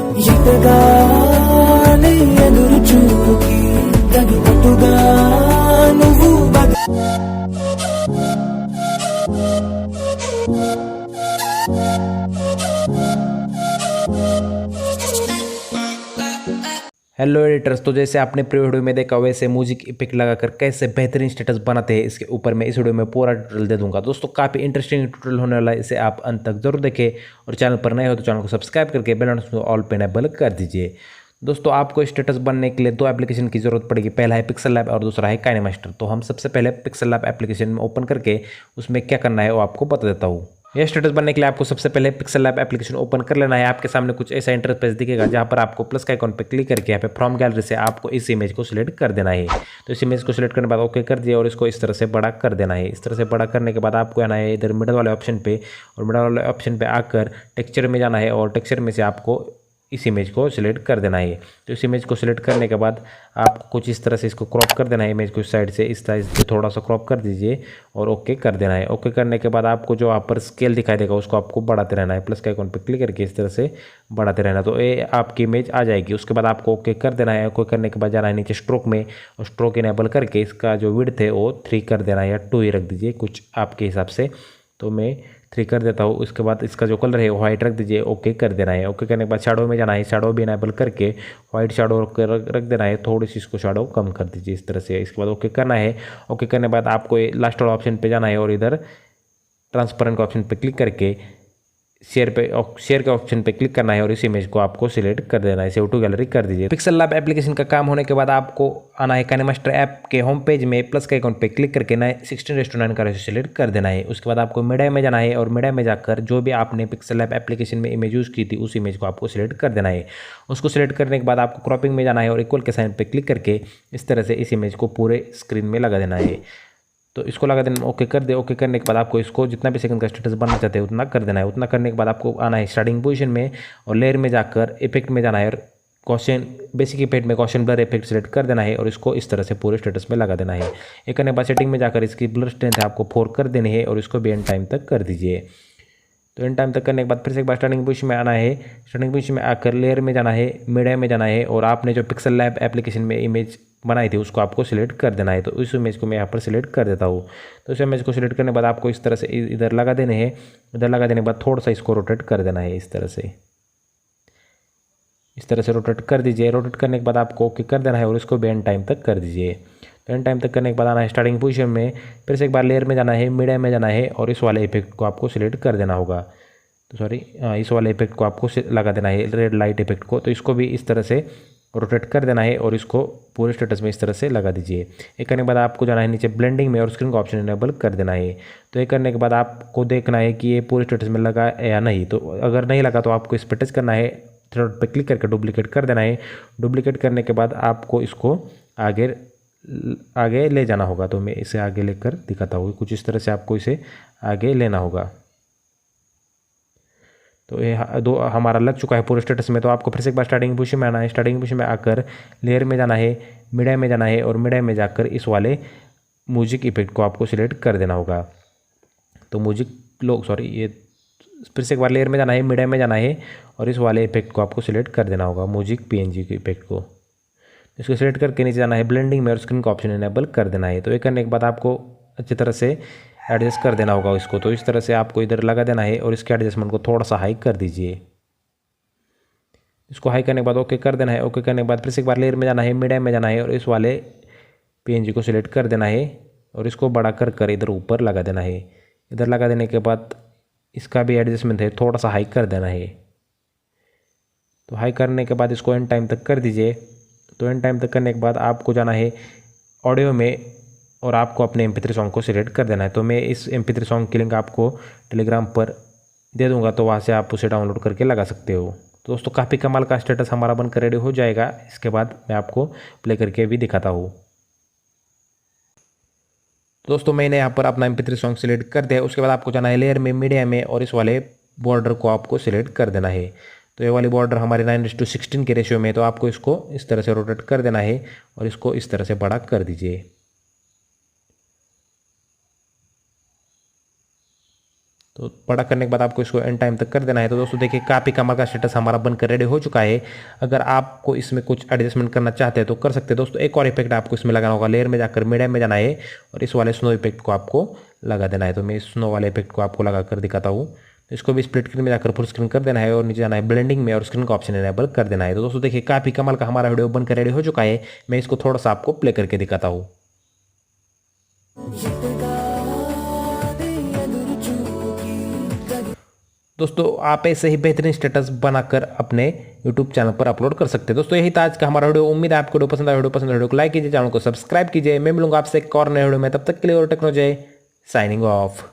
ఎటగానే ఎదురు చూపుకి తగినట్టుగా నువ్వు हेलो एडिटर्स, तो जैसे आपने प्री वीडियो में देखा वैसे म्यूजिक इफेक्ट लगाकर कैसे बेहतरीन स्टेटस बनाते हैं इसके ऊपर मैं इस वीडियो में पूरा ट्यूटोरियल दे दूंगा। दोस्तों काफ़ी इंटरेस्टिंग ट्यूटोरियल होने वाला है, इसे आप अंत तक जरूर देखें और चैनल पर नए हो तो चैनल को सब्सक्राइब करके बेल आइकन को ऑल पे इनेबल कर दीजिए। दोस्तों आपको स्टेटस बनने के लिए दो एप्लीकेशन की जरूरत पड़ेगी, पहला है पिक्सल लैब और दूसरा है काइनेमास्टर। तो हम सबसे पहले पिक्सल लैब एप्लीकेशन में ओपन करके उसमें क्या करना है वो आपको बता देता हूँ। यह स्टेटस बनने के लिए आपको सबसे पहले पिक्सल लैब एप्लीकेशन ओपन कर लेना है। आपके सामने कुछ ऐसा इंटरफेस दिखेगा जहां पर आपको प्लस का आइकॉन पर क्लिक करके यहाँ पे फ्रॉम गैलरी से आपको इस इमेज को सिलेक्ट कर देना है। तो इस इमेज को सिलेक्ट करने के बाद ओके कर दिया और इसको इस तरह से बड़ा कर देना है। इस तरह से बड़ा करने के बाद आपको आना है इधर मिडल वाले ऑप्शन पे और मिडल वाले ऑप्शन पे आकर टेक्सचर में जाना है और टेक्सचर में से आपको इस इमेज को सिलेक्ट कर देना है। तो इस इमेज को सिलेक्ट करने के बाद आपको कुछ इस तरह से इसको क्रॉप कर देना है। इमेज को इस साइड से इस साइड से थोड़ा सा क्रॉप कर दीजिए और ओके कर देना है। ओके करने के बाद आपको जो यहाँ पर स्केल दिखाई देगा उसको आपको बढ़ाते रहना है, प्लस के आइकॉन पर क्लिक करके इस तरह से बढ़ाते रहना। तो ये आपकी इमेज आ जाएगी। उसके बाद आपको ओके कर देना है। ओके करने के बाद जाना है नीचे स्ट्रोक में और स्ट्रोक इनेबल करके इसका जो विड्थ है वो 3 कर देना है या 2 ही रख दीजिए कुछ आपके हिसाब से। तो मैं 3 कर देता हूँ। उसके बाद इसका जो कलर है वो वाइट रख दीजिए, ओके कर देना है। ओके करने के बाद शैडो में जाना है, शैडो भी इनेबल करके वाइट शैडो रख देना है, थोड़ी सी इसको शैडो कम कर दीजिए इस तरह से। इसके बाद ओके करना है। ओके करने के बाद आपको लास्ट वाला ऑप्शन पे जाना है और इधर ट्रांसपेरेंट का ऑप्शन पे क्लिक करके शेयर के ऑप्शन पे क्लिक करना है और इस इमेज को आपको सिलेक्ट कर देना है, सेव टू गैलरी कर दीजिए। पिक्सल लैब एप्लीकेशन का काम होने के बाद आपको आना है काइनेमास्टर ऐप के होम पेज में प्लस के आइकॉन पे क्लिक करके 16:9 का रेशो सिलेक्ट कर देना है। उसके बाद आपको मीडिया में जाना है और मीडिया में जाकर जो भी आपने पिक्सल लैब एप्लीकेशन में इमेज यूज़ की थी उस इमेज को आपको सिलेक्ट कर देना है। उसको सिलेक्ट करने के बाद आपको क्रॉपिंग में जाना है और इक्वल के साइन पर क्लिक करके इस तरह से इस इमेज को पूरे स्क्रीन में लगा देना है। तो इसको लगा देना, ओके कर दे। ओके करने के बाद आपको इसको जितना भी सेकंड का स्टेटस बनना चाहते हैं उतना कर देना है। उतना करने के बाद आपको आना है स्टार्टिंग पोजीशन में और लेयर में जाकर इफेक्ट में जाना है और क्वेश्चन बेसिक इफेक्ट में क्वेश्चन ब्लर इफेक्ट सेलेक्ट कर देना है और इसको इस तरह से पूरे स्टेटस में लगा देना है। एक करने के बाद सेटिंग में जाकर इसकी ब्लर स्ट्रेंथ है आपको 4 कर देनी है और इसको भी एंड टाइम तक कर दीजिए। तो एंड टाइम तक करने के बाद फिर से एक बार स्टार्टिंग पोजीशन में आना है। स्टार्टिंग पोजीशन में आकर लेयर में जाना है, मीडिया में जाना है और आपने जो पिक्सल लैब एप्लीकेशन में इमेज बनाई थी उसको आपको सिलेक्ट कर देना है। तो इस इमेज को मैं यहाँ पर सिलेक्ट कर देता हूँ। तो इस इमेज को सिलेक्ट करने के बाद आपको इस तरह से इधर लगा देने हैं। इधर लगा देने के बाद थोड़ा सा इसको रोटेट कर देना है इस तरह से रोटेट कर दीजिए। रोटेट करने के बाद आपको ओके कर देना है और इसको भी एंड टाइम तक कर दीजिए। तो एंड टाइम तक करने के बाद आना है स्टार्टिंग पोजीशन में, फिर से एक बार लेयर में जाना है, मीडिया में जाना है और इस वाले इफेक्ट को आपको सिलेक्ट कर देना होगा। तो सॉरी, इस वाले इफेक्ट को आपको लगा देना है, रेड लाइट इफेक्ट को। तो इसको भी इस तरह से रोटेट कर देना है और इसको पूरे स्टेटस में इस तरह से लगा दीजिए। एक करने के बाद आपको जाना है नीचे ब्लेंडिंग में और स्क्रीन का ऑप्शन इनेबल कर देना है। तो ये करने के बाद आपको देखना है कि ये पूरे स्टेटस में लगा या नहीं। तो अगर नहीं लगा तो आपको इस पर टच करना है, थ्री डॉट पे क्लिक करके डुप्लीकेट कर देना है। डुप्लीकेट करने के बाद आपको इसको आगे ले जाना होगा। तो मैं इसे आगे लेकर दिखाता हूँ। कुछ इस तरह से आपको इसे आगे लेना होगा। तो ये हमारा लग चुका है पूरे स्टेटस में। तो आपको फिर से एक बार स्टार्टिंग पोजीशन में आना है। स्टार्टिंग पोजीशन में आकर लेयर में जाना है, मीडिया में जाना है और मीडिया में जाकर इस वाले म्यूजिक इफेक्ट को आपको सिलेक्ट कर देना होगा। तो ये फिर से एक बार लेयर में जाना है, मीडिया में जाना है और इस वाले इफेक्ट को आपको सिलेक्ट कर देना होगा, म्यूजिक PNG के इफेक्ट को। इसको सिलेक्ट करके नीचे जाना है ब्लेंडिंग में और स्क्रीन का ऑप्शन इनेबल कर देना है। तो ये करने के बाद आपको अच्छी तरह से एडजस्ट कर देना होगा इसको। तो इस तरह से आपको इधर लगा देना है और इसके एडजस्टमेंट को थोड़ा सा हाई कर दीजिए। इसको हाई करने के बाद ओके कर देना है। ओके करने के बाद फिर से एक बार लेयर में जाना है, मीडिया में जाना है और इस वाले PNG को सिलेक्ट कर देना है और इसको बड़ा कर इधर ऊपर लगा देना है। इधर लगा देने के बाद इसका भी एडजस्टमेंट है थोड़ा सा हाई कर देना है। तो हाई करने के बाद इसको एंड टाइम तक कर दीजिए। तो एंड टाइम तक करने के बाद आपको जाना है ऑडियो में और आपको अपने MP3 सॉन्ग को सिलेक्ट कर देना है। तो मैं इस MP3 सॉन्ग की लिंक आपको टेलीग्राम पर दे दूंगा, तो वहाँ से आप उसे डाउनलोड करके लगा सकते हो। तो दोस्तों काफ़ी कमाल का स्टेटस हमारा बनकर रेडी हो जाएगा। इसके बाद मैं आपको प्ले करके भी दिखाता हूँ। दोस्तों मैंने यहाँ पर अपना MP3 सॉन्ग सिलेक्ट कर दिया। उसके बाद आपको जाना है लेयर में, मीडिया में और इस वाले बॉर्डर को आपको सिलेक्ट कर देना है। तो ये वाली बॉर्डर हमारे 9:16 के रेशियो में। तो आपको इसको इस तरह से रोटेट कर देना है और इसको इस तरह से बड़ा कर दीजिए। तो बड़ा करने के बाद आपको इसको एंड टाइम तक कर देना है। तो दोस्तों देखिए काफ़ी कमाल का स्टेटस हमारा बनकर रेडी हो चुका है। अगर आपको इसमें कुछ एडजस्टमेंट करना चाहते हैं तो कर सकते हैं दोस्तों। एक और इफेक्ट आपको इसमें लगाना होगा, लेयर में जाकर मीडियम में जाना है और इस वाले स्नो इफेक्ट को आपको लगा देना है। तो मैं इस स्नो वाले इफेक्ट को आपको लगा कर दिखाता हूँ। तो इसको भी स्प्लिट स्क्रीन में जाकर फुल स्क्रीन कर देना है और नीचे जाना है ब्लेंडिंग में और स्क्रीन का ऑप्शन इनेबल कर देना है। तो दोस्तों देखिए काफ़ी कमाल का हमारा वीडियो बनकर रेडी हो चुका है। मैं इसको थोड़ा सा आपको प्ले करके दिखाता हूँ। दोस्तों आप ऐसे ही बेहतरीन स्टेटस बनाकर अपने YouTube चैनल पर अपलोड कर सकते हैं। दोस्तों यही था आज का हमारा वीडियो। उम्मीद है आपको वीडियो पसंद आया। वीडियो पसंद आया वीडियो को लाइक कीजिए, चैनल को सब्सक्राइब कीजिए। मैं मिलूंगा आपसे एक और नए वीडियो में, तब तक के लिए और टेक्नोलॉजी साइनिंग ऑफ।